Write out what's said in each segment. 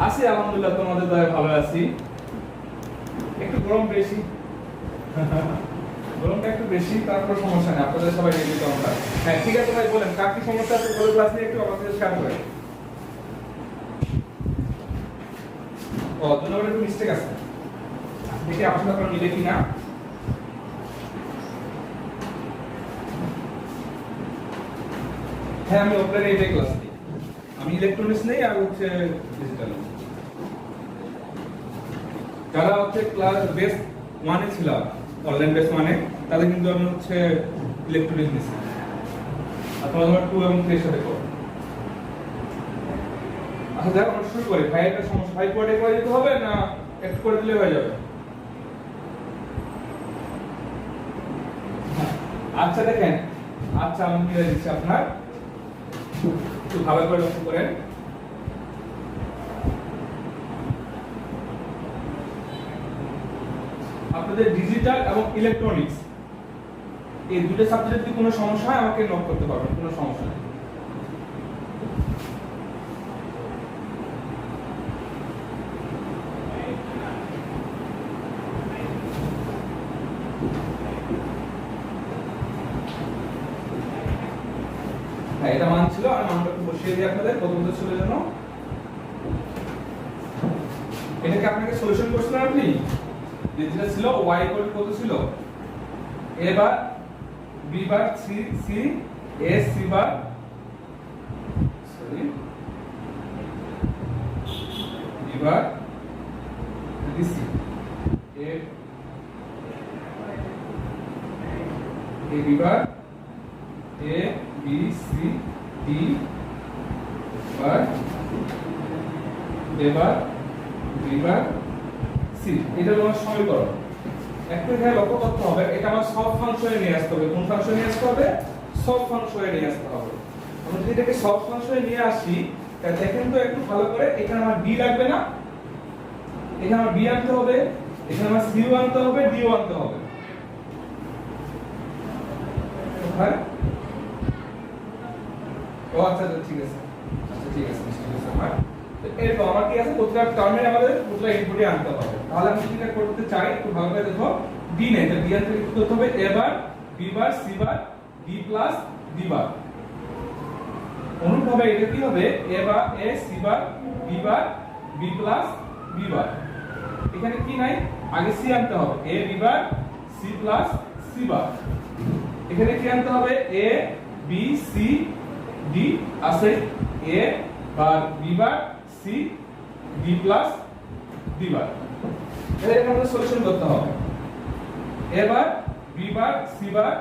আছি আলহামদুলিল্লাহ, তোমাদের দয়ায় ভালো আছি। একটু গরম বেশি, গরমটা একটু বেশি, তারপর সমস্যা নেই, আপনাদের সবাই রেডি তো আমরা। হ্যাঁ ঠিক আছে ভাই, বলেন কার কি সমস্যা আছে, বলে ক্লাস নিয়ে একটু আমাদের শেয়ার করেন। ও দুটো একটু মিস্টেক আছে, দেখি আপনার আপনার মিলে কিনা। হ্যাঁ আমি ওপেন এটাই ক্লাস নিই, আমি ইলেকট্রনিক্স নেই আর হচ্ছে ডিজিটাল। যারা হচ্ছে ক্লাস বেস 1 এ ছিল, অনলাইন বেস 1 এ, তাদের কিন্তু আমি হচ্ছে ইলেকট্রনিক্স নিছি। আর তোমাদের 2 এবং 3 এর সাথে করো। আচ্ছা যারা আমরা শুরু করি, ভাই একটা সমস্যা, ভাই কোডে করে দিতে হবে না একটু করে দিলে হয়ে যাবে? আচ্ছা দেখেন, আচ্ছা আমি দিয়ে দিচ্ছি আপনার, একটু ভালো করে লক্ষ্য করেন। আপনাদের ডিজিটাল এবং ইলেকট্রনিক্স এই দুটো সাবজেক্টে যদি কোনো সমস্যা হয় আমাকে নক করতে পারবেন, কোনো সমস্যা নেই। হ্যাঁ এটা মান ছিল, আর মানটা একটু বসিয়ে দিই আপনাদের প্রথমত ছিল জন্য। এটাকে আপনাকে সলিউশন করছিলেন আপনি, যেটা ছিল y ইকুয়াল কত ছিল, a bar b bar c a c bar sorry b bar d c a b bar a b c d bar a bar b bar c, এটা হলো সমীকরণ। একটু এখানে লক্ষ্য করতে হবে, এটা আমার সব ফাংশনে নিয়ে আসতে হবে। কোন ফাংশনে নিয়ে আসতে হবে? সব ফাংশনে নিয়ে আসতে হবে। আমরা যদি এটাকে সব ফাংশনে নিয়ে আসি, তাহলে দেখেন তো একটু ভালো করে, এখানে আমার b লাগবে না, এখানে আমার b আনতে হবে, এখানে আমার c ও আনতে হবে, d ও আনতে হবে। হ্যাঁ ও আচ্ছা ঠিক আছে, আচ্ছা ঠিক আছে ঠিক আছে। আমার এরপর আমার কি আছে, প্রতিটা টার্মে আমাদের প্রতিটা ইনপুটই আনতে হবে। তাহলে আমি যেটা করতে চাই একটু ভালো করে দেখো, d নেই তো d আনতে কি করতে হবে, a bar b bar c bar d plus d বার। অনুরূপভাবে এটা কি হবে, a bar a c bar b bar b plus b বার। এখানে কি নাই, আগে c আনতে হবে, a b bar c plus c বার। এখানে কি আনতে হবে, a b c d আছে, a bar b bar c d plus d বার। এর আমাদের সলিউশন করতে হবে, a bar b bar c bar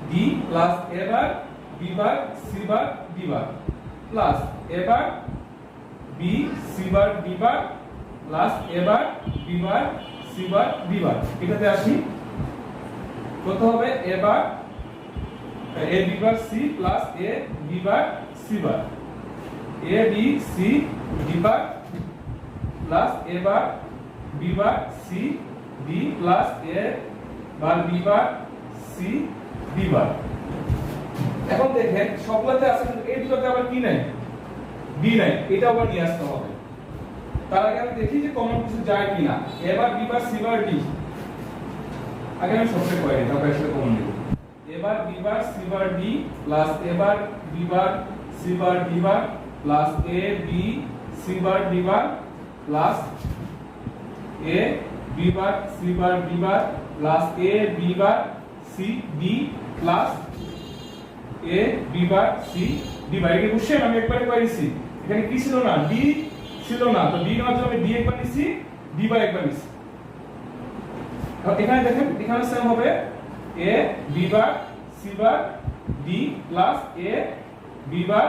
d plus a bar b bar c bar d bar plus a bar b c bar d bar plus a bar b bar c bar d বার। এটাতে আসি, কত হবে, a bar a b bar c plus a b bar c bar, a b c d bar plus a bar b bar c d plus a bar b bar c d বার। এখন দেখেন সবগুলোতে আছে, কিন্তু এই দুটোতে আবার কি নাই, d নাই, এটা আবার নিয়ে আসতে হবে। তার আগে আমি দেখি যে কমন কিছু যায় কিনা, a bar b bar c bar d। আগে আমি সবটা করে নিই, তারপর সেটা কমন নিব। a bar b bar c bar d plus a bar b bar c bar d bar plus a b c bar d bar plus a b bar c bar d bar plus a b bar c d plus a b bar c d বার। এটা বুঝছেন, আমি একবারে করেছি। এখানে কি ছিল না, d ছিল না, তো d নেওয়ার জন্য আমি d একবার নিছি, d বার একবার নিছি। এখানে দেখেন, এখানে সেম হবে a b bar c bar d plus a b bar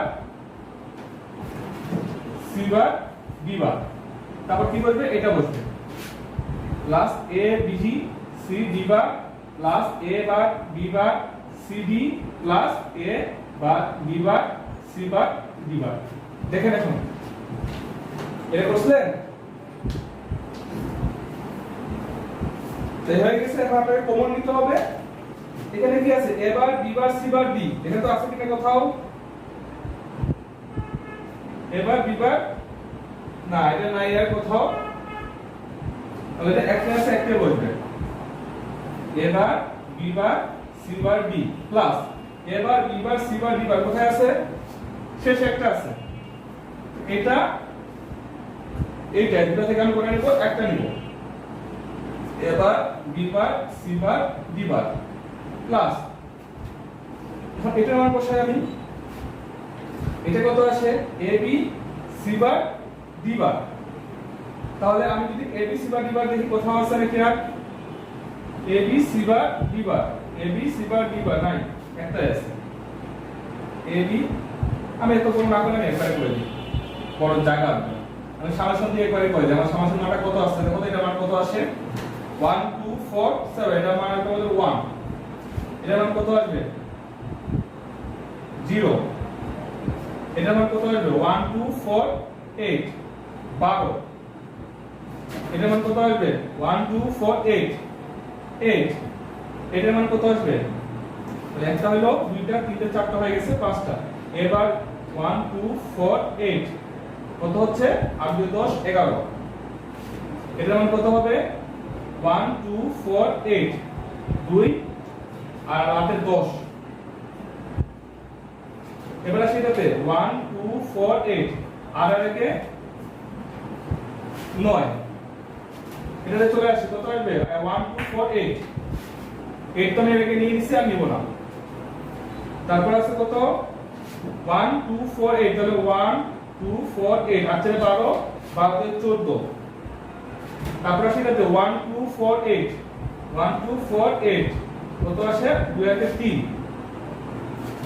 c bar d বার। তারপর কি বলবে, এটা বসবে plus a b c d bar plus a bar b bar c d plus a bar b bar c bar d বার। দেখেন এখন এটা করছেন, তাই হয়ে গেছে। এখন আপনাকে কমন নিতে হবে, এখানে কি আছে, a bar b bar c bar d, এখানে তো আছে কিনা কোথাও, a bar b bar c না এটা নাই আর কোথাও, তাহলে এটা একটা আছে একটা বসবে। a bar b bar c bar d plus a bar b bar c bar d বার কোথায় আছে? শেষে একটা আছে। এটা এইটা দুটো থেকে আমি কোনটা নিব? একটা নিব। a bar b bar c bar d bar plus এখন এটার মান বসাই আমি। এটা কত আসে? a b c bar d বার। তাহলে আমি যদি a b c bar d বার দেখি কোথাও আছে নাকি? আর a b c bar d bar, a b c bar d বার নাই, একটাই আছে। a b আমি এত কোন না করে আমি একবারে করে দিই, বড় জায়গা আমি সামেশন দিয়ে একবারে করে দিই। আমার সামেশন মানটা কত আসছে দেখো তো, এটা মান কত আসে? 1 2 4 7, এটা মান কত হবে? 1। এটা মান কত আসবে? 0। এটা মান কত আসবে? 1 2 4 8 12। এটা মান কত আসবে? 1 2 4 8 8। এটার মান কত আসবে? তাহলে একটা হলো, দুইটা, তিনটা, চারটা হয়ে গেছে, পাঁচটা। এবার 1 2 4 8 কত হচ্ছে? 8 2 10 11। এটার মান কত হবে? 1 2 4 8 2 আর 8 এর 10। এবার আসি এটাতে 1 2 4 8 আর এটাকে 9। এটাতে চলে আসে কত আসবে? 1 2 4 8 8 তো আমি এটাকে নিয়ে নিছি, আর নিব না। তারপর আছে কত? 1 2 4 8, তাহলে 1 2 4 8 আর 4 12 12 তে 14। তারপর আসে এটাতে 1 2 4 8 1 2 4 8 কত আসে? 2 আর 3।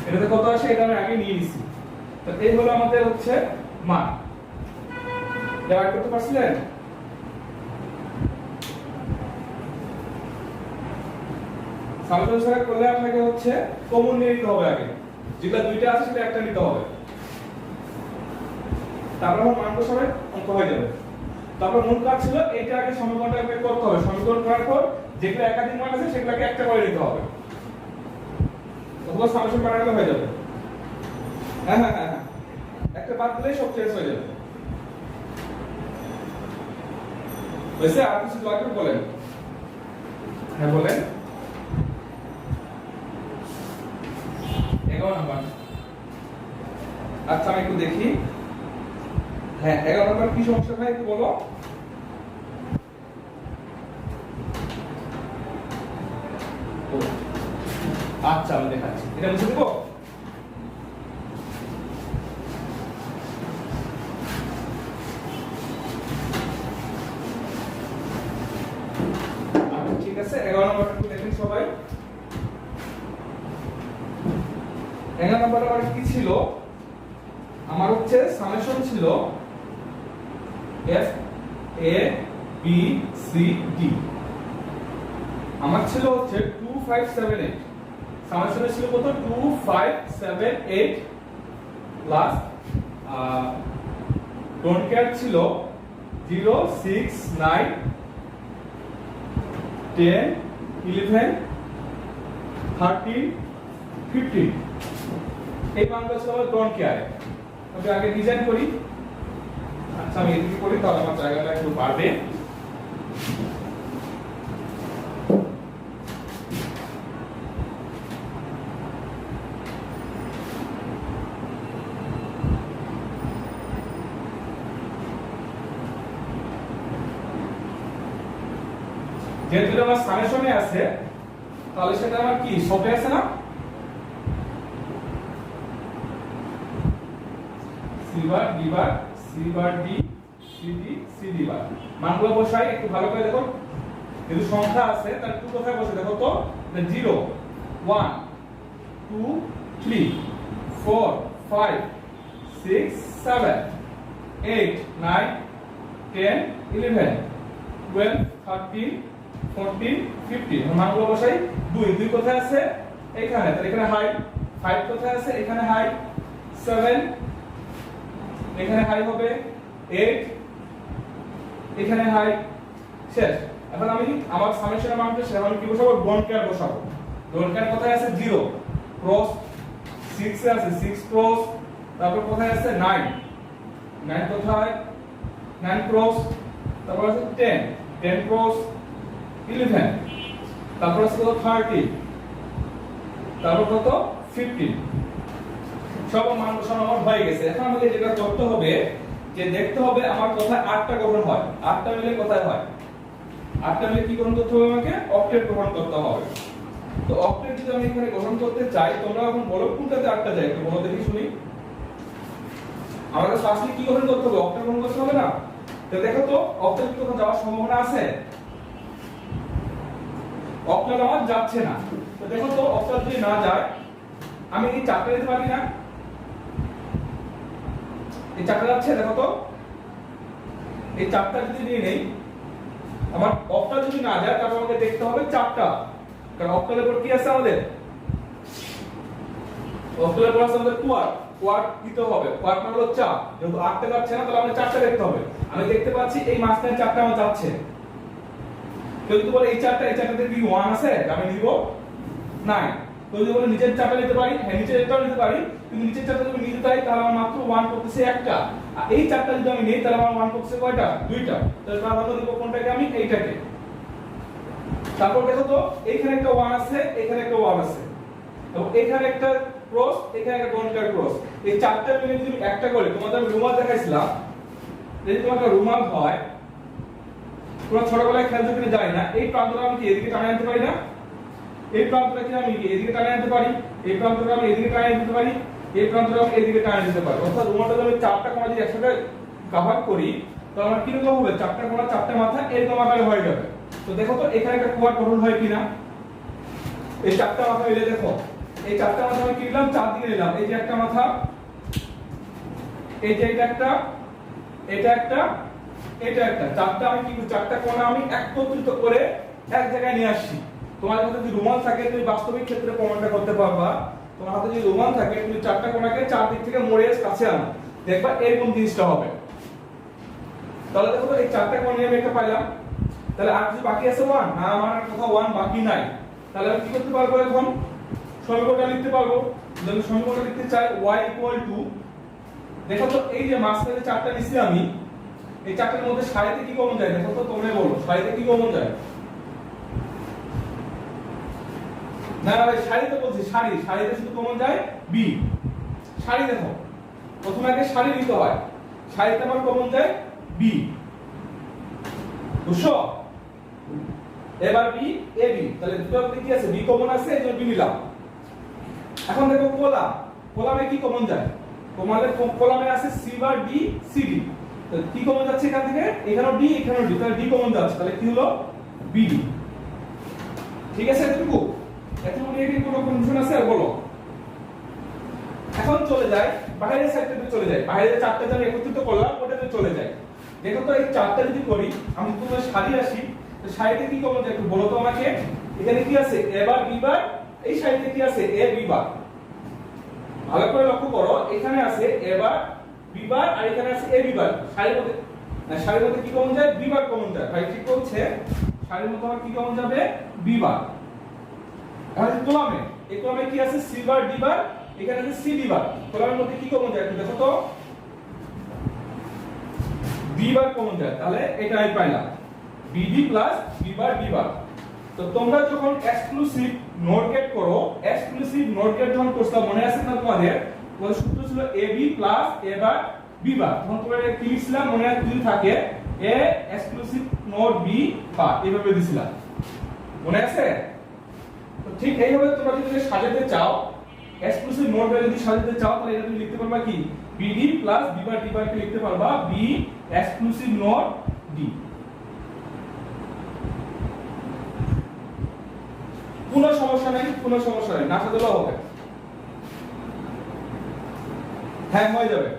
এটাতে কত আসে? এটা আমি আগে নিয়ে নিছি। তো এই হলো আমাদের হচ্ছে মান। এটা করতে পারছিলেন? সামেশন ছাড়া করলে আপনাকে হচ্ছে কমন নিয়ে নিতে হবে আগে, যেটা দুইটা আছে সেটা একটা নিতে হবে, তারপর আমার মান বসাবে, অঙ্ক হয়ে যাবে। তারপর মূল কাজ ছিল এইটা আগে সমীকরণটা বের করতে হবে। সমীকরণ করার পর যেগুলো একাধিক মান আছে সেগুলোকে একটা করে নিতে হবে, অথবা সামেশন বানালে হয়ে যাবে। হ্যাঁ হ্যাঁ হ্যাঁ, একটা বাদ দিলেই সব চেঞ্জ হয়ে যাবে। বুঝছে? আর কিছু লাগবে বলেন? হ্যাঁ বলেন। 11 নাম্বার। আচ্ছা আমি একটু দেখি। হ্যাঁ 11 নাম্বার কি সমস্যা ভাই একটু বলো। আচ্ছা আমি দেখাচ্ছি, এটা বুঝে দেবো। আচ্ছা ঠিক আছে, 11 নাম্বারটা একটু দেখেন সবাই। 11 নাম্বারটা আমার কি ছিল? আমার হচ্ছে সামেশন ছিল f a b c d। আমার ছিল হচ্ছে 2 5 7 8। সামেশনে ছিল কত? 2 5 7 8 প্লাস ডোন্ট কেয়ার ছিল 0 6 9 10 11 13 15। এই মানগুলো ছিল আমার ডোন্ট কেয়ার। আমি আগে ডিজাইন করি। আচ্ছা আমি এদিকে করি, তাহলে আমার জায়গাটা একটু বাড়বে। যেহেতু আমার সামেশনে আছে, তাহলে সেটা আমার কি সবে আছে না? c বার d বার c বার d c d c d বার মানগুলো বসাই একটু ভালো করে দেখো। যেহেতু সংখ্যা আছে তাহলে একটু কোথায় বসে দেখো তো, 0 1 2 3 4 5 6 7 8 9 10 11 12 13 14 15। মানগুলো বসাই। 2 2 কোথায় আছে? এখানে। তাহলে এখানে হাই। 5 কোথায় আছে? এখানে হাই। 7 এখানে হাই হবে। 8 এখানে হাই। শেষ। এখন আমি আমার সামেশনের মানটা সেভাবে কি বসাবো? ডোন্ট কেয়ার বসাবো। ডোন্ট কেয়ার কোথায় আছে? 0 ক্রস 6 এ আছে 6 ক্রস। তারপর কোথায় আছে? 9 9 কোথায়? 9 ক্রস, তারপর আছে 10, 10 ক্রস 11, তারপর আছে কত 30, তারপর কত 15। সব মান বসানো আমার হয়ে গেছে। এখন আমাকে যেটা করতে হবে যে দেখতে হবে আমার কোথায় 8টা গঠন হয়, 8টা মিলে কোথায় হয়, 8টা মিলে কি গঠন করতে হবে, আমাকে অক্টেট গঠন করতে হবে। তো অক্টেট যদি আমি এখানে গঠন করতে চাই, তোমরা এখন বলো কোনটাতে 8টা যায়, একটু বলো দেখি শুনি। আমাদের ফার্স্টলি কি গঠন করতে হবে, অক্টেট গঠন করতে হবে না? তো দেখো তো অক্টেট কি কোথাও যাওয়ার সম্ভাবনা আছে? অক্টেট আমার যাচ্ছে না। তো দেখো তো অক্টেট যদি না যায় আমি এই 4টা নিতে পারি না? এই 4টা যাচ্ছে, দেখো তো এই 4টা যদি নিয়ে নেই, আমার অক্টাল যদি না যায় তাহলে আমাকে দেখতে হবে 4টা, কারণ অক্টালের পর কি আছে আমাদের, অক্টালের পর আছে আমাদের কোয়াড দিতে হবে। কোয়াড মানে হলো 4, যেহেতু 8টা যাচ্ছে না তাহলে আমাদের 4টা দেখতে হবে। আমি দেখতে পাচ্ছি এই মাঝখানে 4টা আমার যাচ্ছে। কেউ যদি বলে এই 4টাতে কি 1 আছে, আমি নিব নাই। তো যদি বলে নিচের 4টা নিতে পারি, হ্যাঁ নিচের 4টা নিতে পারি, কিন্তু নিচের 4টা যদি নিতে চাই তাহলে আমার মাত্র 1 করতেছে একটা, আর এই 4টা যদি আমি নেই তাহলে আমার 1 করতেছে কয়টা, 2টা। তাহলে প্রাধান্য দিব কোনটাকে, আমি এইটাকে। তারপর দেখো তো এইখানে একটা 1 আছে, এখানে একটা 1 আছে, এবং এখানে একটা ক্রস, এখানে একটা ডোনকার ক্রস। এই 4টা মিলে যদি একটা করে, তোমাদের আমি রুমাল দেখাইছিলাম, যদি তোমার একটা রুমাল হয়, তোমরা ছোটবেলায় খেলতে কিনে যায় না, এই প্রান্তটা আমি কি এদিকে টানে আনতে পারি না? এই প্রান্তটাকে আমি এদিকে টানে আনতে পারি, এই প্রান্তটা আমি এদিকে টানে দিতে পারি, এই প্রান্তটা আমি এদিকে টানে দিতে পারি। অর্থাৎ রুমালটা যদি 4টা কোণা যদি একসাথে কভার করি তো আমার কি রকম হবে, 4টা কোণা 4টা মাথা এরকম আকারে হয়ে যাবে। তো দেখো তো এখানে একটা কোয়াড গঠন হয় কিনা, এই 4টা মাথা মিলে দেখো, এই 4টা মাথা আমি কি নিলাম, 4 দিকে নিলাম। এই যে একটা মাথা, এই যে এটা একটা, এটা একটা, এটা একটা, 4টা আমি কি 4টা কোণা আমি একত্রিত করে এক জায়গায় নিয়ে আসছি। তোমার হাতে যদি রুমাল থাকে তুমি বাস্তবিক ক্ষেত্রে প্রমাণটা করতে পারবা। তোমার হাতে যদি রুমাল থাকে তুমি 4টা কোণাকে 4 দিক থেকে মোড়ে কাছে আনো, দেখবা এরকম জিনিসটা হবে। তাহলে দেখো তো এই 4টা কোণ নিয়ে আমি একটা পাইলাম। তাহলে আর কিছু বাকি আছে 1 না, আমার কোথাও 1 বাকি নাই। তাহলে আমি কি করতে পারবো, এখন সমীকরণটা লিখতে পারবো। যদি সমীকরণটা লিখতে চাই y দেখো তো এই যে মাঝখানে 4টা নিছি আমি, এই 4টার মধ্যে সারিতে কি কমন যায়, দেখো তো তোমরা বলো সারিতে কি কমন যায়। না ভাই সারিতে বলছি, সারিতে শুধু কমন যায় b। সারি দেখো প্রথমে আগে সারি নিতে হয়, সারিতে আমার কমন যায় b, বুঝছো? এবার b a b, তাহলে দুটো কি আছে, b কমন আছে, এজন্য b নিলাম। এখন দেখো কলামে কি কমন যায়, কলামে আছে c বার d c d, তো কি কমন যাচ্ছে এখান থেকে, এখানেও d এখানেও d, তাহলে d কমন যাচ্ছে, তাহলে কি হলো bd। ঠিক আছে, এতটুকু নিয়ে কি কোনো কনফিউশন আছে আর বলো। এখন চলে যায় বাইরের সাইডটাতে, চলে যায় বাইরের 4টা যখন একত্রিত করলাম ওটাতে চলে যায়। দেখো তো এই 4টা যদি করি, আমি পুরো সারি আসি, তো সারিতে কি কমন যায় একটু বলো তো আমাকে। এখানে কি আছে a বার b বার, এই সারিতে কি আছে a b বার। ভালো করে লক্ষ্য করো, এখানে আছে a বার b বার আর এখানে আছে a b বার। সারির মধ্যে কি কমন যায়, b বার কমন যায়। ভাই ঠিক বলছে, সারির মধ্যে আমার কি কমন যাবে, b বার। আর এই কলামে কি আছে c বার d বার, এখানে আছে c d বার। কলামের মধ্যে কি কমন যায় একটু দেখো তো, b বার কমন যায়, তাহলে এটা আমি পাইলাম bd প্লাস b বার d বার। তো তোমরা যখন এক্সক্লুসিভ নট গেট করো, এক্সক্লুসিভ নট গেট যখন করছো মনে আছে না তোমাদের, তোমাদের সূত্র ছিল ab plus a bar b বার। তখন তোমরা কি লিখছিলাম মনে আছে যদি থাকে, a এক্সক্লুসিভ নট b বার, এইভাবে দিছিলাম, মনে আছে? তো ঠিক এইভাবে তোমরা যদি সাজাতে চাও, এক্সক্লুসিভ নোট যদি সাজাতে চাও, তাহলে এটা তুমি লিখতে পারবা কি, bd প্লাস b বার d বার কে লিখতে পারবা b এক্সক্লুসিভ নোট d। কোনো সমস্যা নাই, না সাজালেও হবে। হ্যাঁ হয়ে যাবে,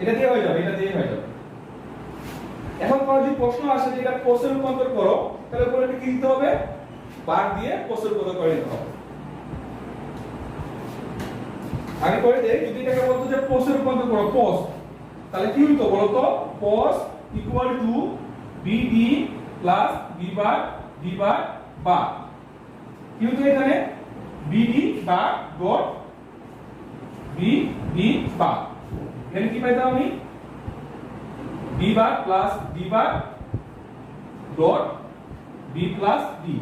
এটা দিয়ে হয়ে যাবে। এখন তোমার যদি প্রশ্ন আসে যে এটা কোষে রূপান্তর করো, তাহলে উপরে কি দিতে হবে, বার দিয়ে কোষে রূপান্তর করে নিতে হবে। আমি করে দেই, যদি এটাকে বলতো যে কোষে রূপান্তর করো কোষ, তাহলে কি হইতো বলো তো, কোষ equal to bd plus b bar d বার বা কি হইতো এখানে bd বা ডট bd বা, এখানে কি পাইতাম আমি B bar plus D bar dot B plus D.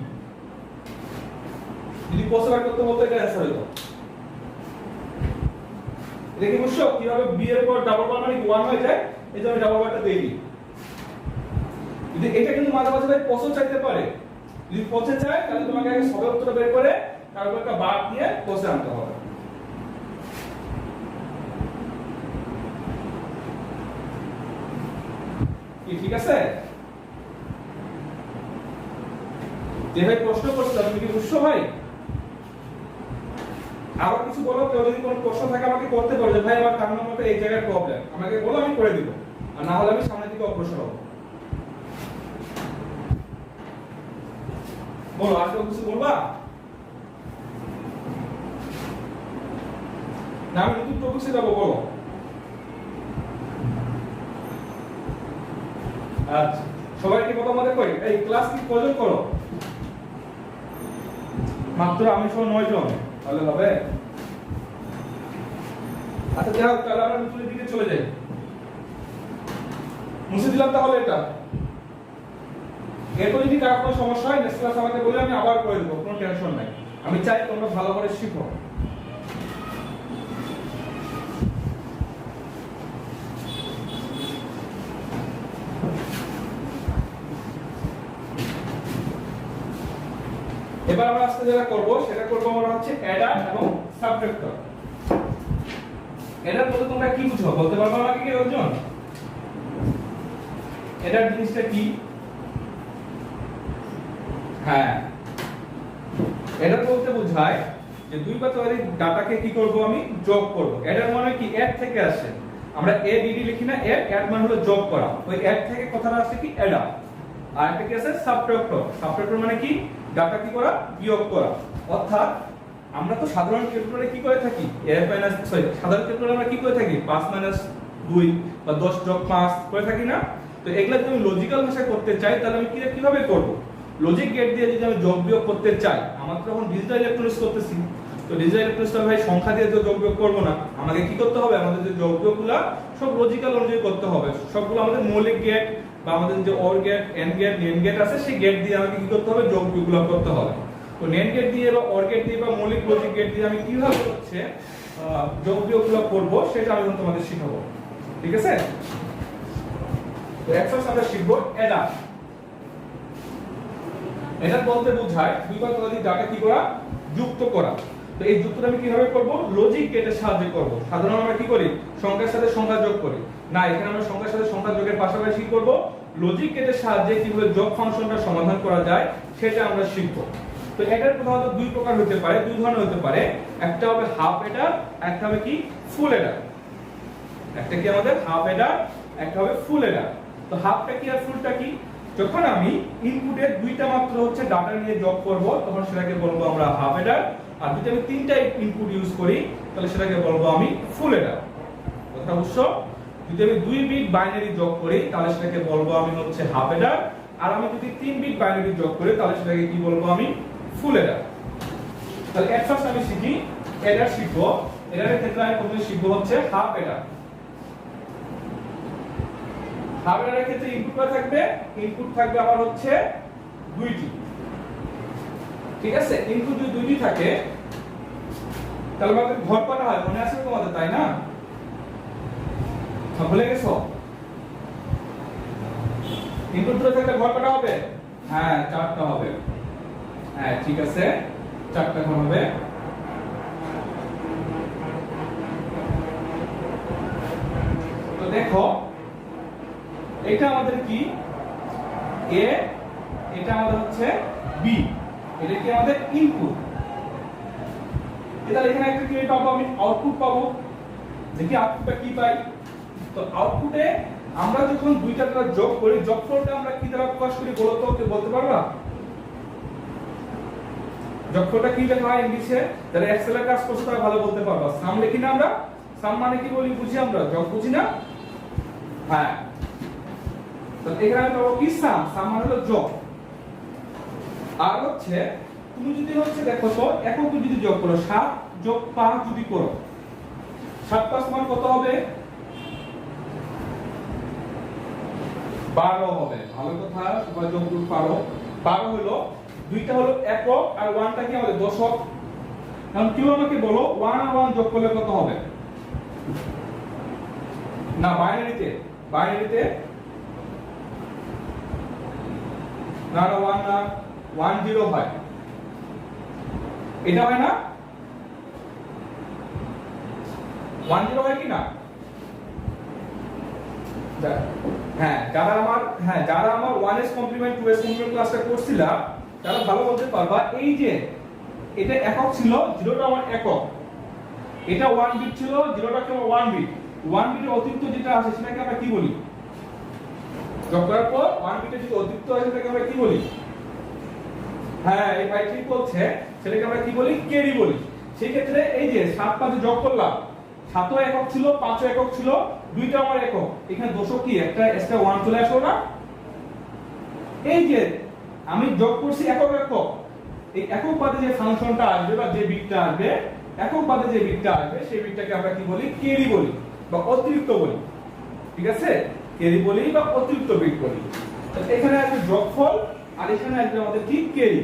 যদি প্রশ্ন বার করতে বলতো এটা অ্যান্সার হতো। এটা কি বুঝছো কিভাবে বি এর পর ডাবল বার মানে 1 হয়ে যায়, এই জন্য ডাবল বারটা দিয়ে দিই। যদি এটা কিন্তু মাঝে মাঝে ভাই প্রশ্ন চাইতে পারে, যদি প্রশ্ন চায় তাহলে তোমাকে আগে সবের উত্তরটা বের করে তারপর একটা বার দিয়ে প্রশ্ন আনতে হবে। কি ঠিক আছে? যে ভাই প্রশ্ন করছিল তুমি কি বুঝছো ভাই? আবার কিছু বলো, কেউ যদি কোনো প্রশ্ন থাকে আমাকে করতে পারো যে ভাই আমার কার নম্বরটা এই জায়গায় প্রবলেম, আমাকে বলো আমি করে দিব, আর না হলে আমি সামনের দিকে অগ্রসর হব। বলো আর কেউ কিছু বলবা? না আমি নতুন টপিকে যাব, বলো। আচ্ছা সবাইকে প্রথমে কই এই ক্লাস কি কজন করো? মাত্র আমি সহ 9 জন, তাহলে হবে? আচ্ছা যাও তাহলে আমরা নতুনের দিকে চলে যাই। মুছে দিলাম তাহলে এটা। এরপর যদি কারো কোনো সমস্যা হয় নেক্সট ক্লাস আমাকে বলে আমি আবার করে দেব, কোনো টেনশন নাই। আমি চাই তোমরা ভালো করে শিখো। এবার আমরা আজকে যেটা করব সেটা করব আমরা হচ্ছে অ্যাডার এবং সাবট্রাক্টর। অ্যাডার বলতে তোমরা কি বুঝো বলতে পারবে আমাকে কি একজন? অ্যাডার জিনিসটা কি? হ্যাঁ অ্যাডার বলতে বোঝায় যে দুই বা ততোধিক ডাটাকে কি করব আমি যোগ করব। অ্যাডার মানে কি অ্যাড থেকে আসে, আমরা এ ডি লিখি না, অ্যাড মানে হলো যোগ করা, ওই অ্যাড থেকে কথাটা আসে কি অ্যাডার। আর একটা কি আছে সাবট্রাক্টর। সাবট্রাক্টর মানে কি ডাটা কি করা বিয়োগ করা। অর্থাৎ আমরা তো সাধারণ ক্যালকুলেটরে কি করে থাকি সাধারণ ক্যালকুলেটরে আমরা কি করে থাকি 5 - 2 বা 10 + 5 করে থাকি না? তো এগুলা যদি আমি লজিক্যাল ভাষায় করতে চাই তাহলে আমি কিভাবে করব? লজিক গেট দিয়ে যদি আমি যোগ বিয়োগ করতে চাই, আমরা তো এখন ডিজিটাল ইলেকট্রনিক্স করতেছি, তো ডিজিটাল ইলেকট্রনিক্স ভাই সংখ্যা দিয়ে তো যোগ বিয়োগ করব না, আমাকে কি করতে হবে? আমাদের যে যোগ বিয়োগগুলো সব লজিক্যাল অনুযায়ী করতে হবে। সবগুলো আমাদের মৌলিক গেট বা আমাদের যে OR gate, AND gate, NAND gate আছে সেই গেট দিয়ে আমাকে কি করতে হবে? যোগ বিয়োগগুলো করতে হবে। তো নেন্ড গেট দিয়ে বা অর গেট দিয়ে বা মৌলিক লজিক গেট দিয়ে আমি কিভাবে হচ্ছে যোগ বিয়োগগুলো করব সেটা আমি তোমাদের শেখাবো। ঠিক আছে? তো এক্সারসাইজ আমরা শিখব অ্যাডার। এটা বলতে বোঝায় দুই বা ততোধিক ডাটা কি করা যুক্ত করা। তো এই যুক্তটা আমি কিভাবে করব? লজিক গেটের সাহায্যে করব। সাধারণত আমরা কি করি? সংখ্যার সাথে সংখ্যা যোগ করি না, এখানে আমরা সংখ্যার সাথে সংখ্যা যোগের পাশাপাশি কি করব? লজিক গেটের সাহায্যে কিভাবে যোগ ফাংশনটা সমাধান করা যায় সেটা আমরা শিখব। তো এটার প্রধানত দুই প্রকার হতে পারে, দুই ধরনের হতে পারে। একটা হবে হাফ অ্যাডার, একটা হবে কি ফুল অ্যাডার। একটা কি আমাদের হাফ অ্যাডার, একটা হবে ফুল অ্যাডার। তো হাফটা কি আর ফুলটা কি? যখন আমি ইনপুটের দুইটা মাত্র হচ্ছে ডাটা নিয়ে যোগ করব তখন সেটাকে বলবো আমরা হাফ অ্যাডার, আর যদি আমি তিনটা ইনপুট ইউজ করি তাহলে সেটাকে বলবো আমি ফুল অ্যাডার। কথা বুঝছো? যদি আমি 2 বিট বাইনারি যোগ করি তাহলে সেটাকে বলবো আমি হচ্ছে হাফ অ্যাডার, আর আমি যদি 3 বিট বাইনারি যোগ করি তাহলে সেটাকে কি বলবো আমি ফুল অ্যাডার। তাহলে এট ফার্স্ট আমি শিখি অ্যাডার শিখবো। অ্যাডারের ক্ষেত্রে আমি প্রথমে শিখবো হচ্ছে হাফ অ্যাডার। হাফ অ্যাডারের ক্ষেত্রে ইনপুট কত থাকবে? ইনপুট থাকবে আমার হচ্ছে 2টি। ঠিক আছে? ইনপুট যদি 2টি থাকে তাহলে আমাদের ঘর কটা হয় মনে আছে তোমাদের, তাই না? সব ভুলে গেছো? ইনপুট ধরে থাকলে ঘর কটা হবে? হ্যাঁ 4টা হবে। হ্যাঁ ঠিক আছে 4টা ঘর হবে। তো দেখো এটা আমাদের কি এ, এটা আমাদের হচ্ছে বি, এটা কি আমাদের ইনপুট। তাহলে এখানে একটা কি পাবো? আমি আউটপুট পাবো। দেখি আউটপুটটা কি পাই। তো আউটপুটে আমরা যখন দুইটা দ্বারা যোগ করি, যোগফলটা আমরা কি দ্বারা প্রকাশ করি বলো তো, কে বলতে পারবা? যোগফলটা কি লেখা হয় ইংলিশে? যারা এক্সেল এর কাজ করছে তারা ভালো বলতে পারবা। সাম লিখি না আমরা? সাম মানে কি বলি বুঝি আমরা? যোগ বুঝি না? হ্যাঁ তো এখানে আমি পাবো কি সাম। সাম মানে হলো যোগ। আর হচ্ছে তুমি যদি হচ্ছে দেখো তো একক যদি যোগ করো 7 + 5 যদি করো 7 + 5 কত হবে? 12 হবে। ভালো কথা, সবাই যোগ করতে পারো। 12 হলো, দুইটা হলো একক আর 1টা কি আমাদের দশক। এখন কেউ আমাকে বলো 1 আর 1 যোগ করলে কত হবে? না, বাইনারিতে না 1 না 1 0 হয়, এটা হয় না? 1 0 হয় কি না? যারা আমার 1s কমপ্লিমেন্ট 2s কমপ্লিমেন্ট ক্লাসটা করছিলা তারা ভালো বলতে পারবা। এই যে এটা একক ছিল, জিরোটা আমার একক, এটা 1 বিট ছিল, জিরোটা কেবল 1 বিট। 1 বিটের অতিরিক্ত যেটা আছে সেটাকে আমরা কি বলি? যোগ করার পর 1 বিটের যে অতিরিক্ত আছে সেটাকে আমরা কি বলি? হ্যাঁ, এই ভাই ঠিক বলছে, সেটাকে আমরা কি বলি? ক্যারি বলি। সেই ক্ষেত্রে এই যে 7 5 যোগ করলাম, 7ও একক ছিল, 5ও একক ছিল, দুইটা আমার একক, এখানে দশক কি একটা এক্সট্রা 1 চলে আসলো না? এই যে আমি যোগ করছি একক একক, এই একক বাদে যে ফাংশনটা আসবে বা যে বিটটা আসবে, একক বাদে যে বিটটা আসবে সেই বিটটাকে আমরা কি বলি? ক্যারি বলি বা অতিরিক্ত বলি। ঠিক আছে, ক্যারি বলি বা অতিরিক্ত বিট বলি। এখানে আসবে যোগফল আর এখানে আসবে আমাদের কি? ক্যারি।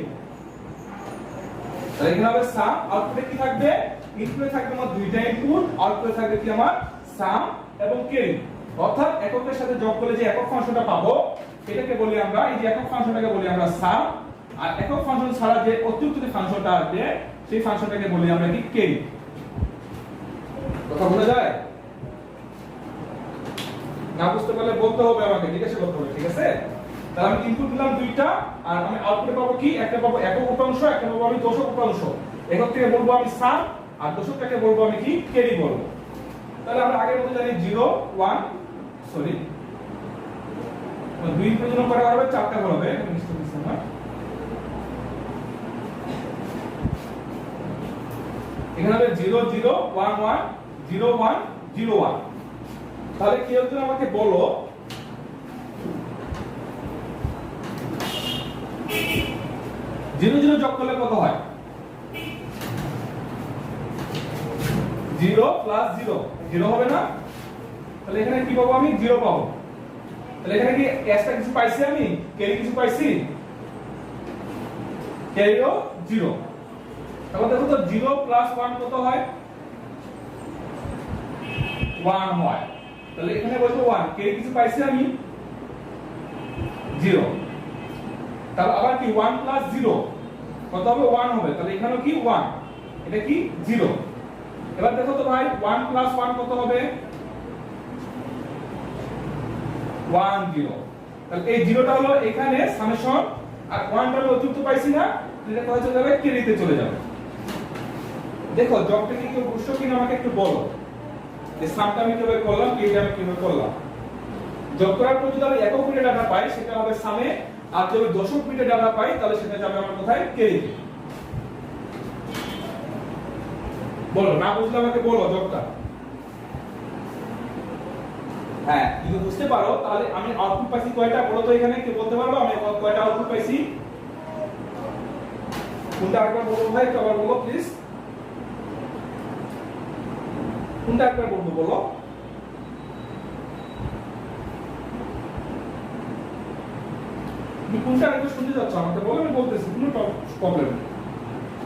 তাহলে এখানে হবে সাম, আউটপুটে কি থাকবে? ইনপুটে থাকবে আমার দুইটা ইনপুট, আউটপুটে থাকবে কি আমার? সাম এবং ক্যারি। অর্থাৎ এককের সাথে যোগ করলে যে একক ফাংশনটা পাবো এটাকে বলি আমরা, এই যে একক ফাংশনটাকে বলি আমরা সাম, আর একক ফাংশন ছাড়া যে অতিরিক্ত যে ফাংশনটা আসবে সেই ফাংশনটাকে বলি আমরা কি? ক্যারি। কথা বোঝা যায়? না বুঝতে পারলে বলতে হবে, আমাকে জিজ্ঞাসা করতে হবে। ঠিক আছে, তাহলে আমি ইনপুট দিলাম দুইটা আর আমি আউটপুটে পাবো কি? একটা পাবো একক উপাংশ, একটা পাবো আমি দশক উপাংশ। একক থেকে বলবো আমি সাম আর দশকটাকে বলবো আমি কি? ক্যারি বলবো। তাহলে আমরা আগের মতো জানি 0 1 সরি দুই পর্যন্ত করা হবে, চারটা হবে, আমি মিস্টেক করছি না। এখানে হবে 0 0 1 1 0 1 0 1। তাহলে কেউ যদি আমাকে বলো 0 0 যোগ করলে কত হয়? 0 প্লাস 0 0 হবে না? তাহলে এখানে কি পাবো? আমি 0 পাবো। তাহলে এখানে কি এসটা কিছু পাইছি, আমি ক্যারি কিছু পাইছি? ক্যারিও 0। তাহলে দেখো তো 0 প্লাস 1 কত হয়? 1 হয়। তাহলে এখানে বলবো 1, ক্যারি কিছু পাইছি আমি? 0। তাহলে আবার কি 1 প্লাস 0 কত হবে? 1 হবে। তাহলে এখানেও কি 1, এটা কি 0। এবার দেখো তো ভাই 1 প্লাস 1 কত হবে? 1 0। তাহলে এই 0টা হলো এখানে সামেশন আর 1টা হলো অতিরিক্ত পাইছি না, এটা কোথায় চলে যাবে? ক্যারিতে চলে যাবে। দেখো জবটা কি কেউ বুঝছো কিনা আমাকে একটু বলো, যে সামটা আমি কিভাবে করলাম, ক্যারিটা আমি কিভাবে করলাম। যোগ করার পর যদি আমি একক বিটে ডাটা পাই সেটা হবে সামে, আর যদি দশক বিটে ডাটা পাই তাহলে সেটা যাবে আমার কোথায়? ক্যারিতে। বলো, না বুঝলে আমাকে বলো জবটা। হ্যাঁ, যদি বুঝতে পারো তাহলে আমি আউটপুট পাইছি কয়টা বলো তো, এখানে কি বলতে পারবো আমি কয়টা আউটপুট পাইছি? কোনটা একবার বলো ভাই, একটু আবার বলো প্লিজ। কোনটা একবার বলবো বলো? তুমি কোনটা একবার শুনতে যাচ্ছ আমাকে বলো, আমি বলতেছি, কোনো প্রবলেম নেই।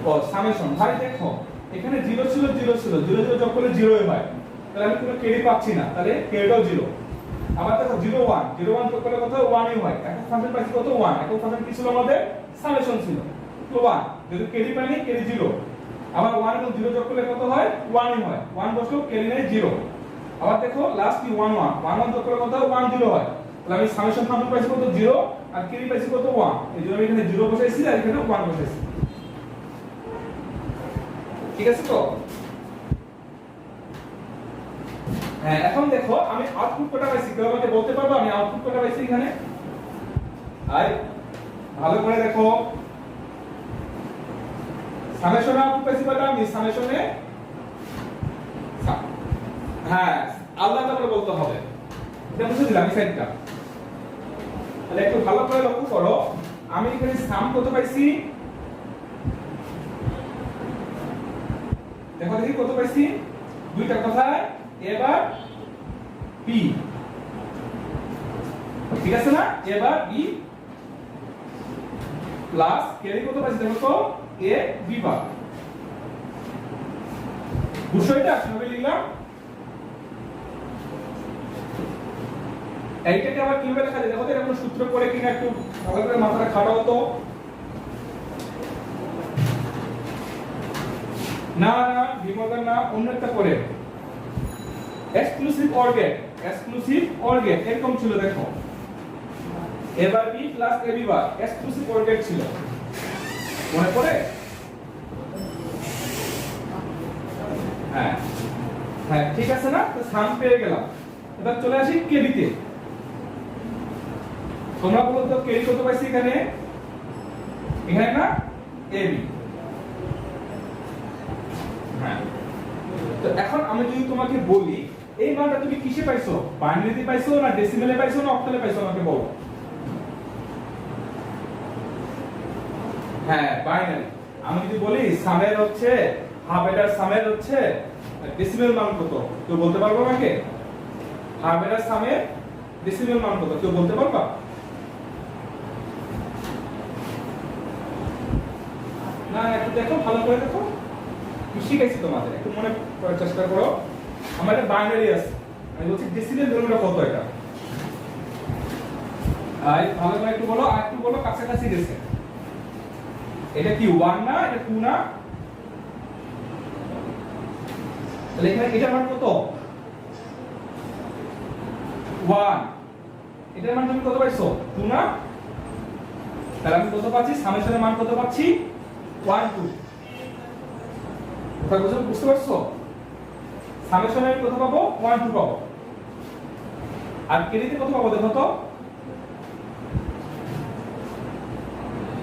ও সামেশন ভাই, দেখো এখানে 0 ছিল 0 ছিল, 0 0 যোগ করলে 0 হয়, তাহলে আমি কোনো ক্যারি পাচ্ছি না, তাহলে ক্যারিটাও 0। আবার দেখো 0 1 0 1 যোগ করলে কত হয়? 1ই হয়। একক ফাংশন পাইছি কত? 1। একক ফাংশন কি ছিল আমাদের? সামেশন ছিল, তো 1। যদি ক্যারি পাইনি, ক্যারি 0। আবার 1 এবং 0 যোগ করলে কত হয়? 1ই হয়। 1 বসলো, ক্যারি নাই 0। আবার দেখো লাস্ট কি 1 1 1 1 যোগ করলে কত হয়? 1 0 হয়। তাহলে আমি সামেশন ফাংশন পাইছি কত? 0 আর ক্যারি পাইছি কত? 1। এইজন্য আমি এখানে 0 বসাইছি আর এখানে 1 বসাইছি। ঠিক আছে তো? হ্যাঁ, এখন দেখো আমি আউটপুট কটা পাইছি, কেউ আমাকে বলতে পারবো আমি আউটপুট কটা পাইছি এখানে? আই ভালো করে দেখো, সামেশনে আউটপুট পাইছি কটা? আমি সামেশনে হ্যাঁ আলাদা করে বলতে হবে, এটা বুঝে দিলাম এই সাইডটা। তাহলে একটু ভালো করে লক্ষ্য করো, আমি এখানে সাম কত পাইছি? দেখো দেখি কত পাইছি? দুইটা কোথায়? এবার পি ঠিক আছে না? এবার বি প্লাস কেরি কত পাচ্ছি দেখো তো এ বি বার। বিষয়টা কিভাবে লিখলাম, এইটাকে আবার কিভাবে লেখা যায় দেখো তো, এটা কোনো সূত্র করে কিনা একটু ভালো করে মাথাটা খাটাও তো। না না বিমোদন না, অন্য একটা করে exclusive or gate, exclusive or gate এরকম ছিল দেখো, এবার B plus A B bar exclusive or gate ছিল, মনে পড়ে? হ্যাঁ হ্যাঁ ঠিক আছে না? তো সাম পেয়ে গেলাম। এবার চলে আসি কেবিতে। তোমরা বলো তো কেবি কত পাইছি এখানে? এখানে না এবি। হ্যাঁ, তো এখন আমি যদি তোমাকে বলি এই মানটা তুমি কিসে পাইছো, বাইনারিতে পাইছো না ডেসিমেলে পাইছো না অক্টালে পাইছো, আমাকে বলো। হ্যাঁ বাইনারি। আমি যদি বলি সামের হচ্ছে হাফ এডার সামের হচ্ছে ডেসিমেল মান কত, কেউ বলতে পারবে আমাকে? হাফ এডার সামের ডেসিমেল মান কত কেউ বলতে পারবা? না একটু দেখো ভালো করে দেখো, কি শিখাইছি তোমাদের একটু মনে করার চেষ্টা করো। আমার একটা বাইনারি আছে, আমি বলছি ডেসিমেল ভ্যালুটা কত, এটা আই ভালো করে একটু বলো, আর একটু বলো কাছাকাছি গেছে। এটা কি 1 না, এটা 2 না? তাহলে এখানে এটার মান কত? 1। এটার মান তুমি কত পাইছো? 2 না? তাহলে আমি কত পাচ্ছি? সামেশনের মান কত পাচ্ছি? 1 2। কথা বুঝতে পারছো? সামেশনে আমি কত পাবো? 1 2 পাবো। আর কেরিতে কত পাবো দেখো তো?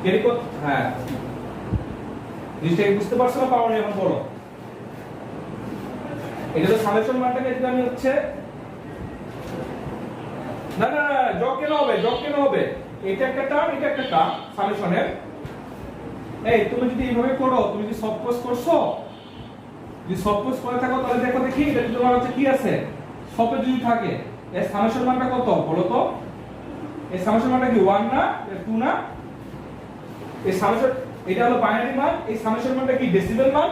কেরি কত? হ্যাঁ জিনিসটা বুঝতে পারছো না পারোনি এখন বলো। এটা তো সামেশন মানটাকে যদি আমি হচ্ছে না না না যোগ কেন হবে, যোগ কেন হবে? এটা একটা টার্ম এটা একটা টার্ম সামেশনের। এই তুমি যদি এইভাবে করো, তুমি যদি সবকোস করছো, যদি সবকোস করে থাকো তাহলে দেখো দেখি এটা যদি তোমার হচ্ছে কি আছে সবে যদি থাকে এর সামেশন মানটা কত বলো তো? এই সামেশন মানটা কি 1 না, 2 না? এই সামেশন এটা হলো বাইনারি মান, এই সামেশন মানটা কি ডেসিমেল মান,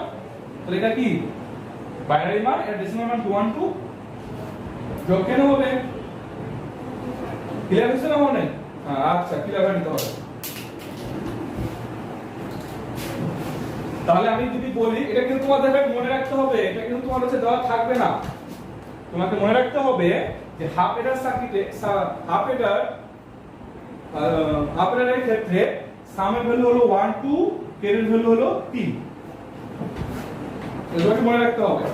তাহলে এটা কি বাইনারি মান, এর ডেসিমেল মান 2 1 2। যোগ কেন হবে? ক্লিয়ার হচ্ছে না মনে? আচ্ছা ক্লিয়ার হয়ে নিতে হবে। তাহলে আমি যদি বলি এটা কিন্তু তোমাদের মনে রাখতে হবে, এটা কিন্তু তোমার হচ্ছে দেওয়া থাকবে না, তোমাকে মনে রাখতে হবে যে হাফ এডার সার্কিটে হাফ এডারের ক্ষেত্রে সামের ভ্যালু হলো 1 2, কেরির ভ্যালু হলো 3। এগুলোকে মনে রাখতে হবে।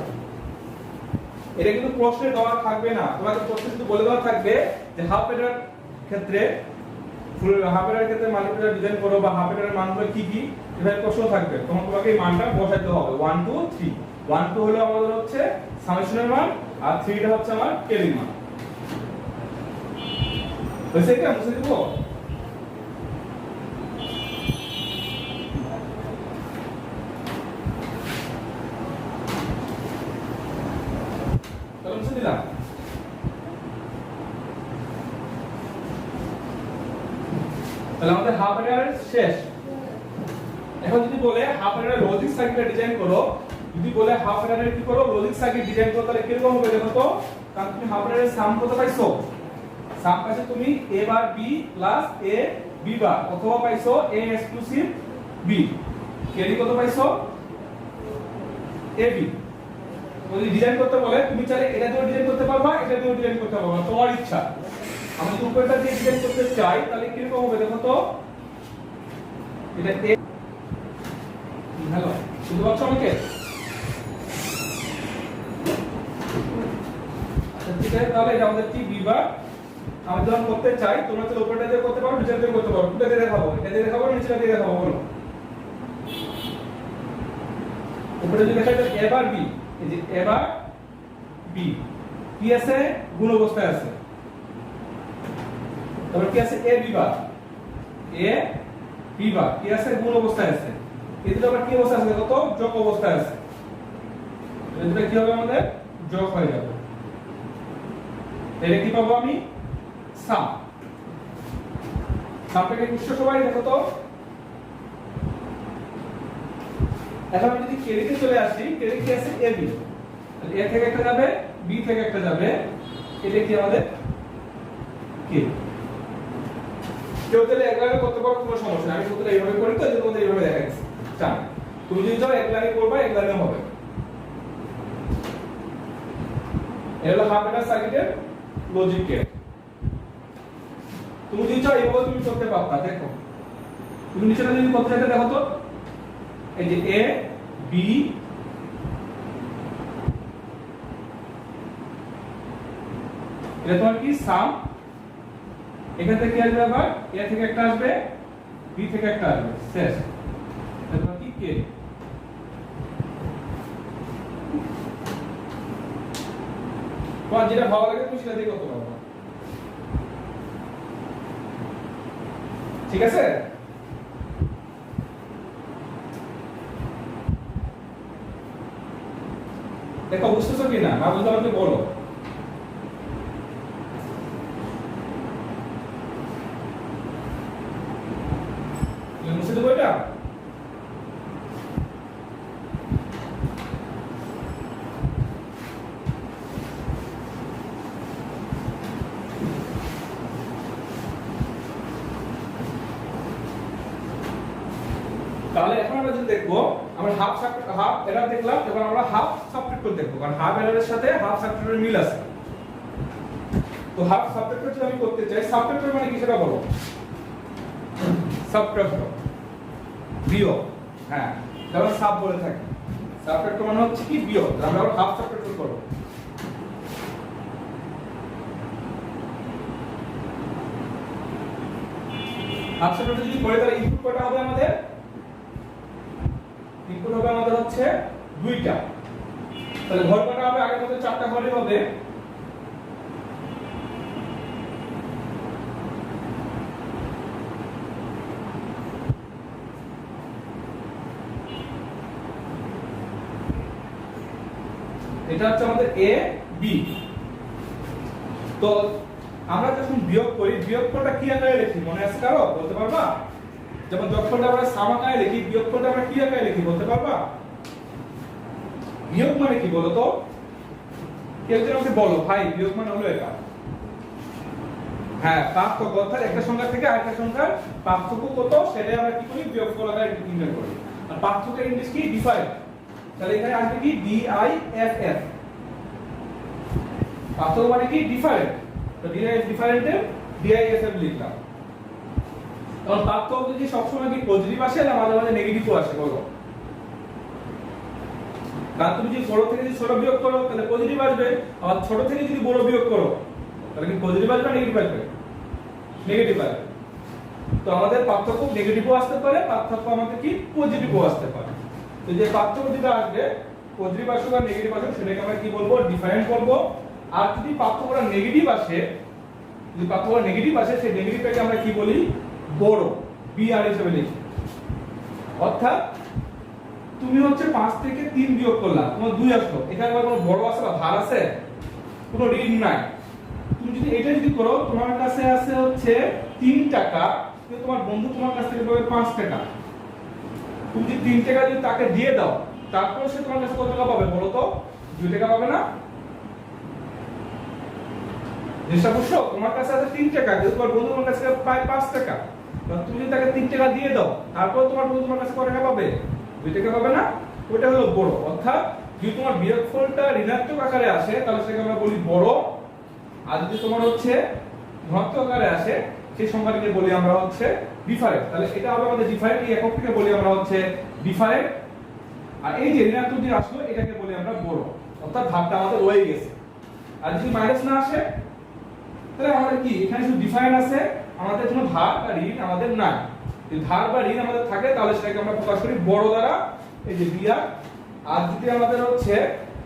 এটা কিন্তু প্রশ্নে দেওয়া থাকবে না, তোমাকে প্রশ্নে শুধু বলে দেওয়া থাকবে যে হাফ এডার ক্ষেত্রে হাফ এডার ক্ষেত্রে মাল্টিপ্লায়ার ডিজাইন করো বা হাফ এডারের মানগুলো কি কি এভাবে প্রশ্ন থাকবে, তখন তোমাকে এই মানটা বসাইতে হবে 1 2 3। 1 2 হলো আমাদের হচ্ছে সামেশনের মান, আর 3 টা হচ্ছে আমার কেরির মান। হয়েছে কি? আমি বুঝে দিব। তাহলে বুঝে দিলাম। তাহলে আমাদের হাফ এডার শেষ। এখন যদি বলে হাফ এডার লজিক সার্কিট ডিজাইন করো, যদি বলে হাফ এডারের কি করো লজিক সার্কিট ডিজাইন করো, তাহলে কিরকম হবে দেখো তো? কারণ তুমি হাফ এডারের সাম কত পাইছো? সাম পাইছো তুমি a bar b plus a b বার, অথবা পাইছো a এক্সক্লুসিভ b। কেরি কত পাইছো? ab। যদি ডিজাইন করতে বলে তুমি চাইলে এটা দিয়েও ডিজাইন করতে পারবা, এটা দিয়েও ডিজাইন করতে পারবা, তোমার ইচ্ছা। আমি যদি উপরটা দিয়ে ডিজাইন করতে চাই তাহলে কিরকম হবে দেখো তো? এটা a হ্যালো শুনতে পাচ্ছ আমাকে? আচ্ছা ঠিক আছে, তাহলে এটা আমাদের কি বিভাগ আমি যখন করতে চাই, তোমরা তো উপরটা দিয়ে করতে পারো, নিচেটা দিয়ে করতে পারো, কোনটা দিয়ে দেখাবো? এটা দিয়ে দেখাবো নিচেটা দিয়ে দেখাবো বলো? উপরে যদি দেখাই তাহলে a বার b, এই যে a বার b কি আছে? গুণ অবস্থায় আছে। তারপর কি আছে? a b bar, a b বার কি আছে? গুণ অবস্থায় আছে। এই দুটো আবার কি অবস্থায় আছে দেখো তো? যোগ অবস্থায় আছে। এই দুটো কি হবে আমাদের? যোগ হয়ে যাবে। তাহলে কি পাবো আমি? সাম। সাবট্রাক্টের উৎস সবাই দেখো তো। এখন আমি যদি কেরিতে চলে আসি, কেরি কি আছে ab, তাহলে a থেকে একটা যাবে, b থেকে একটা যাবে, এটা কি আমাদের কি কেউ তাহলে এক লাইনে করতে পারো, কোনো সমস্যা নাই, আমি সূত্রটা এইভাবে করি তো যে তোমাদের এইভাবে দেখাচ্ছি। চান তুমি যদি চাও এক লাইনে করবা, এক লাইনে হবে। এটা হলো হাফ মেটার সার্কিটের লজিক গেট। তুমি যদি চাও এইভাবে তুমি করতে পারতা। দেখো তুমি নিচেটা যদি করতে চাইতে দেখো তো, এই যে a b এটা তোমার কি সাম, এখান থেকে কি আসবে, আবার a থেকে একটা আসবে, b থেকে একটা আসবে, শেষ। এটা তোমার কি কে। তোমার যেটা ভালো লাগে তুমি সেটা দিয়ে করতে পারবে, ঠিক আছে? দেখো বুঝতেছো কি না, না বুঝলে আমাকে বলো। মুছে দেবো এটা। তাহলে এখন আমরা যদি দেখবো, আমরা হাফ এরর দেখলাম, এবার আমরা হাফ সাবট্রাক্টর দেখবো, কারণ হাফ এররের সাথে হাফ সাবট্রাক্টরের মিল আছে। তো হাফ সাবট্রাক্টর যদি আমি করতে চাই, সাবট্রাক্টর মানে কি সেটা বলো। সাবট্রাক্টর বিয়োগ, হ্যাঁ যেমন সাব বলে থাকি। সাবট্রাক্টর মানে হচ্ছে কি বিয়োগ, আমরা আবার হাফ সাবট্রাক্টর করব। হাফ সাবট্রাক্টর যদি করে তাহলে ইনপুট কয়টা হবে আমাদের? ইনপুট হবে আমাদের হচ্ছে দুইটা। তাহলে ঘর কয়টা হবে? আগের মতো চারটা ঘরই হবে। এটা হচ্ছে আমাদের a b। তো আমরা যখন বিয়োগ করি, বিয়োগফলটা কি আকারে লিখি মনে আছে কারো? বলতে পারবা? যেমন যোগফলটা আমরা সাম আকারে লিখি, বিয়োগফলটা আমরা কি আকারে লিখি বলতে পারবা? বিয়োগ মানে কি বলো তো? কেউ যদি আমাকে বলো ভাই বিয়োগ মানে হলো এটা। হ্যাঁ, পার্থক্য, অর্থাৎ একটা সংখ্যা থেকে আরেকটা সংখ্যার পার্থক্য কত সেটাই আমরা কি করি? বিয়োগফল আকারে নির্ণয় করি। আর পার্থক্যের ইংলিশ কি? ডিফারেন্স। তাহলে এখানে আসবে কি? DIFF। পার্থক্য মানে কি? ডিফারেন্ট। তো ডিফারেন্টের DIFF লিখলাম। কারণ পার্থক্য কি সবসময় কি পজিটিভ আসে না মাঝে মাঝে নেগেটিভও আসে বলো? কারণ তুমি যদি বড় থেকে যদি ছোট বিয়োগ করো তাহলে পজিটিভ আসবে, আর ছোট থেকে যদি বড় বিয়োগ করো তাহলে কি পজিটিভ আসবে না নেগেটিভ আসবে? নেগেটিভ আসবে। তো আমাদের পার্থক্য নেগেটিভও আসতে পারে, পার্থক্য আমাদের কি পজিটিভও আসতে পারে। তো যে পার্থক্য যেটা আসবে পজিটিভ আসুক আর নেগেটিভ আসুক সেটাকে আমরা কি বলবো? ডিফারেন্ট বলবো। আর যদি পার্থক্যটা নেগেটিভ আসে, যদি পার্থক্য নেগেটিভ আসে সেই নেগেটিভটাকে আমরা কি বলি? বড়, BR হিসেবে লিখি। অর্থাৎ তুমি হচ্ছে 5 থেকে 3 বিয়োগ করলা, তোমার 2 আসলো, এখানে কোনো বড় আছে বা ভার আছে? কোনো ঋণ নাই। তুমি যদি এটা যদি করো, তোমার কাছে আছে হচ্ছে 3 টাকা, কিন্তু তোমার বন্ধু তোমার কাছ থেকে পাবে 5 টাকা। তুমি যদি 3 টাকা যদি তাকে দিয়ে দাও, তারপর সে তোমার কাছে কত টাকা পাবে বলো তো? 2 টাকা পাবে না? যেটা বুঝছো, তোমার কাছে আছে 3 টাকা, কিন্তু তোমার বন্ধু তোমার কাছে পায় 5 টাকা। তুমি যদি তাকে 3 টাকা দিয়ে দাও, তারপর তোমার বন্ধু তোমার কাছে কত টাকা পাবে? 2 টাকা পাবে না? ওটা হলো বড়। অর্থাৎ যদি তোমার বিয়োগফলটা ঋণাত্মক আকারে আসে তাহলে সেটাকে আমরা বলি বড়, আর যদি তোমার হচ্ছে ধনাত্মক আকারে আসে সেই সংখ্যাটাকে বলি আমরা হচ্ছে ডিফারেন্ট। তাহলে এটা হবে আমাদের ডিফারেন্ট, এই এককটাকে বলি আমরা হচ্ছে ডিফারেন্ট। আর এই যে ঋণাত্মক যে আসলো এটাকে বলি আমরা বড়। অর্থাৎ ধাপটা আমাদের হয়ে গেছে। আর যদি মাইনাস না আসে তাহলে আমাদের কি এখানে শুধু ডিফারেন্ট আছে, আমাদের কোনো ধার বা ঋণ আমাদের নাই। যদি ধার বা ঋণ আমাদের থাকে তাহলে সেটাকে আমরা প্রকাশ করি বড় দ্বারা, এই যে বিআর। আর যদি আমাদের হচ্ছে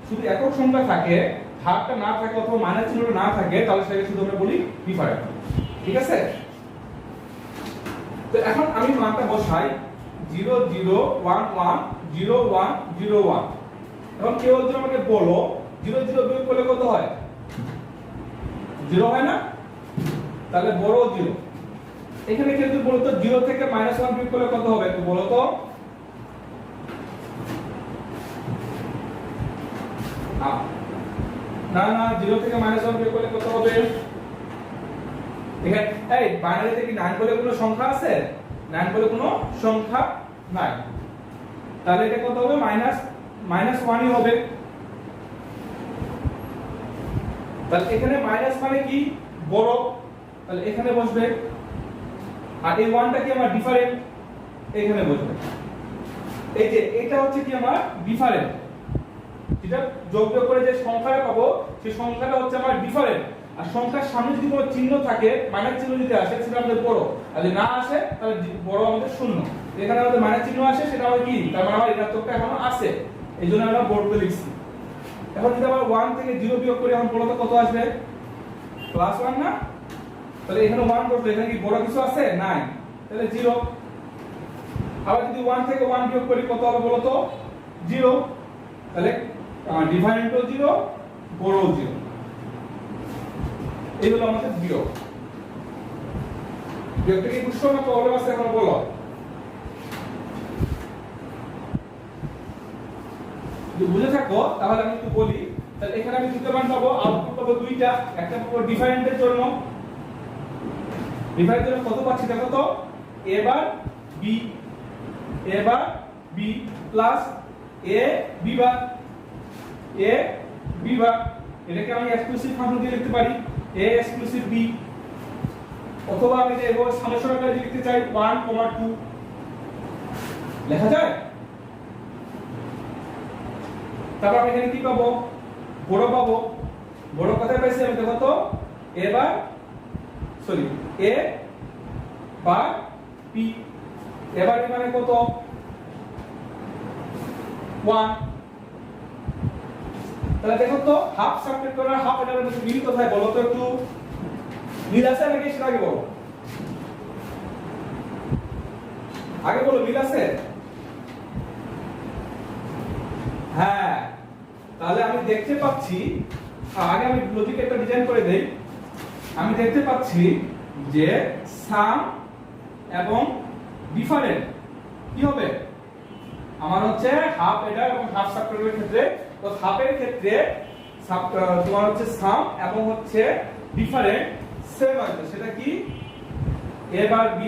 শুধু একক সংখ্যা থাকে, ধারটা না থাকে অথবা মাইনাস চিহ্নটা না থাকে, তাহলে সেটাকে শুধু আমরা বলি ডিফারেন্ট। ঠিক আছে? তো এখন আমি মানটা বসাই 0 0 1 1 0 1 0 1। এখন কেউ যদি আমাকে বলো 0 0 বিয়োগ করলে কত হয়? 0 হয় না? তাহলে বড় 0। এখানে কিন্তু বলো তো 0 থেকে -1 বিয়োগ করলে কত হবে একটু বলো তো। না না 0 থেকে -1 বিয়োগ করলে কত হবে? এখানে এই বাইনারিতে কি 9 বলে কোনো সংখ্যা আছে? 9 বলে কোনো সংখ্যা নাই। তাহলে এটা কত হবে? -1ই হবে। তাহলে এখানে মাইনাস মানে কি? বড়। তাহলে এখানে বসবে। আর এই 1টা কি আমার ডিফারেন্ট, এখানে বসবে। এই যে এটা হচ্ছে কি আমার ডিফারেন্ট, যেটা যোগ বিয়োগ করে যে সংখ্যাটা পাবো সেই সংখ্যাটা হচ্ছে আমার ডিফারেন্ট। আর সংখ্যার সামনে যদি কোনো চিহ্ন থাকে, মাইনাস চিহ্ন যদি আসে সেটা আমাদের বড়, আর যদি না আসে তাহলে বড় আমাদের শূন্য। এখানে আমাদের মাইনাস চিহ্ন আসে সেটা আমার কি, তার মানে আমার ঋণাত্মকটা এখনো আছে, এইজন্য আমরা বড় করে লিখছি। এখন যদি আমরা 1 থেকে 0 বিয়োগ করি, এখন বলো তো কত আসবে? +1 না? তাহলে এখানে 1 বসবে, এখানে কি বড় কিছু আছে? নাই, তাহলে 0। আবার যদি 1 থেকে 1 বিয়োগ করি কত হবে বলো তো? 0। তাহলে ডিফারেন্টও 0, বড়ও 0। এই হলো আমাদের বিয়োগ। বিয়োগটা কি বুঝছো না প্রবলেম আছে এখন বলো? যদি বুঝে থাকো তাহলে আমি একটু বলি। তাহলে এখানে আমি দুটো মান পাবো, আউটপুট পাবো দুইটা। একটা পাবো ডিফারেন্টের জন্য, ডিফারেন্টের জন্য কত পাচ্ছি দেখো তো? a bar b plus a b বার এটাকে আমি এক্সক্লুসিভ ফাংশন দিয়ে লিখতে পারি a এক্সক্লুসিভ b, অথবা আমি এটা এভাবে সামেশন আকারে লিখতে চাই 1, 2 লেখা যায়। তারপর আমি এখানে কি পাবো? বড় পাবো। বড় কোথায় পাইছি আমি দেখো তো? a বার p, এবার মানে কত? 1। তাহলে দেখো তো হাফ সাবট্রাক্ট করার হাফ এটার মধ্যে মিল কোথায় বলো তো একটু? মিল আছে নাকি সেটা আগে বলো, আগে বলো মিল আছে? হ্যাঁ, তাহলে আমি দেখতে পাচ্ছি, আগে আমি লজিক একটা ডিজাইন করে দেই। আমি দেখতে পাচ্ছি যে সাম এবং ডিফারেন্ট কি হবে আমার হচ্ছে হাফ এটা এবং হাফ সাবট্রাক্টের ক্ষেত্রে। তো হাফের ক্ষেত্রে তোমার হচ্ছে সাম এবং হচ্ছে ডিফারেন্ট সেম আছে, সেটা কি a bar b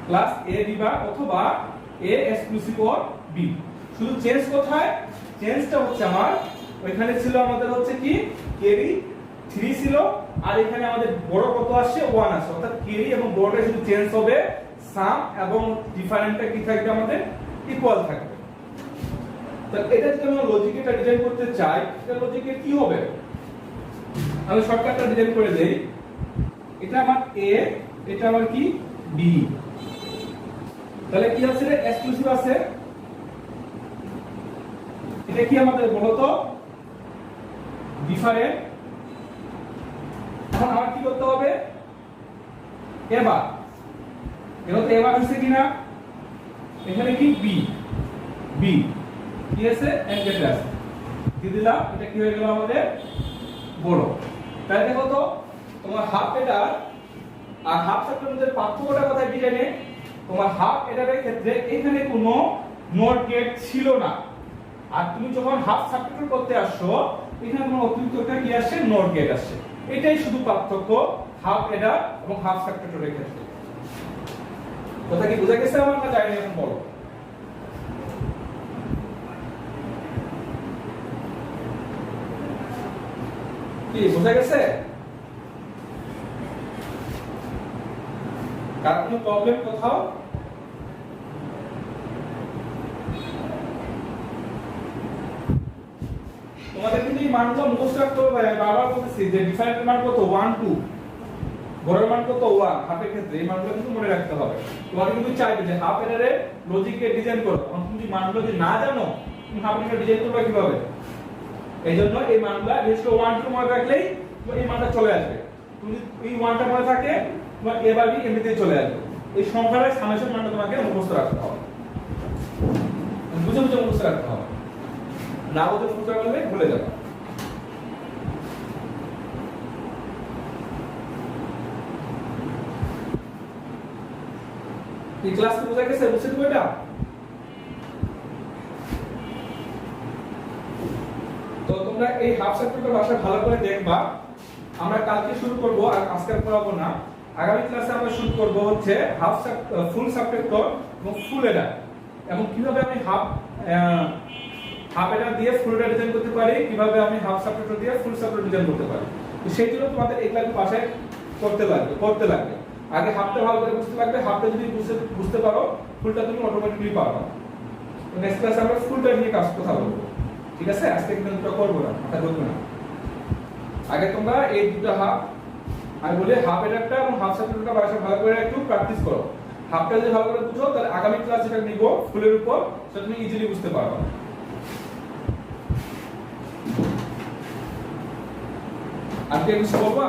plus a b বার অথবা a এক্সক্লুসিভ অর b। শুধু চেঞ্জ কোথায়? চেঞ্জটা হচ্ছে আমার ওইখানে ছিল আমাদের হচ্ছে কি কেরি 3 ছিল, আর এখানে আমাদের বড় কত আসছে 1 আসছে, অর্থাৎ কেরি এবং বড়টা শুধু চেঞ্জ হবে, সাম এবং ডিফারেন্টটা কি থাকবে আমাদের ইকুয়াল থাকবে। তো এটা যদি আমরা লজিক এটা ডিজাইন করতে চাই, এটা লজিকে কি হবে? আমি শর্টকাটটা ডিজাইন করে দেই। এটা আমার a, এটা আমার কি b। তাহলে কি আছে? এটা এক্সক্লুসিভ আছে। এটা কি আমাদের বলো তো? ডিফারেন্ট। এখন আমার কি করতে হবে? এবার এটা তো এবার হচ্ছে কিনা, এখানে কি b কি আছে? এনগেট আছে, কি দিলাম, এটা কি হয়ে গেল আমাদের বড়। তাই দেখো তো তোমার হাফ এটা আর হাফ সাবট্রাক্টের মধ্যে পার্থক্যটা কোথায় ডিজাইনে? তোমার হাফ এটার ক্ষেত্রে এখানে কোনো নট গেট ছিল না, আর তুমি যখন হাফ সাবট্রাক্ট করতে আসছো এখানে কোনো অতিরিক্ত একটা কি আসছে? নট গেট আসছে। এটাই শুধু পার্থক্য হাফ এডার এবং হাফ সাবট্রাক্টরের ক্ষেত্রে। কথা কি বোঝা গেছে আমার, না জানি এখন বলো? কি বোঝা গেছে? কার কোনো প্রবলেম কোথাও? তোমাদের কিন্তু এই মানগুলো মুখস্থ রাখতে হবে। আমি বারবার বলতেছি যে ডিফারেন্টের মান কত? 1, 2, বড়ের মান কত? 1। হাফের ক্ষেত্রে এই মানগুলো কিন্তু মনে রাখতে হবে। তোমাকে কিন্তু চাইবে যে হাফ এটারে লজিকে ডিজাইন করো, তখন তুমি মানগুলো যদি না জানো তুমি হাফ এটা ডিজাইন করবে কিভাবে? এইজন্য এই মানগুলো বিশেষ করে 1, 2 মনে রাখলেই এই মানটা চলে আসবে। তুমি এই 1টা মনে থাকে তোমার a বা b এমনিতেই চলে আসবে। এই সংখ্যার সামেশন মানটা তোমাকে মুখস্থ রাখতে হবে, বুঝে বুঝে মুখস্থ রাখতে হবে, না বুঝে মুখস্থ রাখলে ভুলে যাবে। এই ক্লাস কি বোঝা গেছে? বুঝতে পারবে এটা? তো তোমরা এই হাফ সাবট্রাক্টর বাসায় ভালো করে দেখবা। আমরা কালকে শুরু করব, আর আজকে পড়াবো না। আগামী ক্লাসে আমরা শুরু করব হচ্ছে ফুল সাবট্রাক্টর এবং ফুল এডার, এবং কিভাবে আমি হাফ এডার দিয়ে ফুল এডার ডিজাইন করতে পারি, কিভাবে আমি হাফ সাবট্রাক্টর দিয়ে ফুল সাবট্রাক্টর ডিজাইন করতে পারি। তো সেই জন্য তোমাদের এই ক্লাস বাসায় করতে লাগবে। আগে হাফটা ভালো করে বুঝতে লাগবে, হাফটা যদি বুঝতে পারো ফুলটা তুমি অটোমেটিক্যালি পারবে। তো নেক্সট ক্লাসে আমরা ফুলটা নিয়ে কথা বলবো, ঠিক আছে? আজকে কিন্তু করব না, মাথা ধরবে না। আগে তোমরা এই দুটো হাফ, আমি বলি হাফ এডারটা এবং হাফ সাবট্রাক্টরটা বাসায় ভালো করে একটু প্র্যাকটিস করো। হাফটা যদি ভালো করে বুঝো, তাহলে আগামী ক্লাস যেটা নিব ফুলের উপর, সেটা তুমি ইজিলি বুঝতে পারবে। আর কি কিছু বলবা?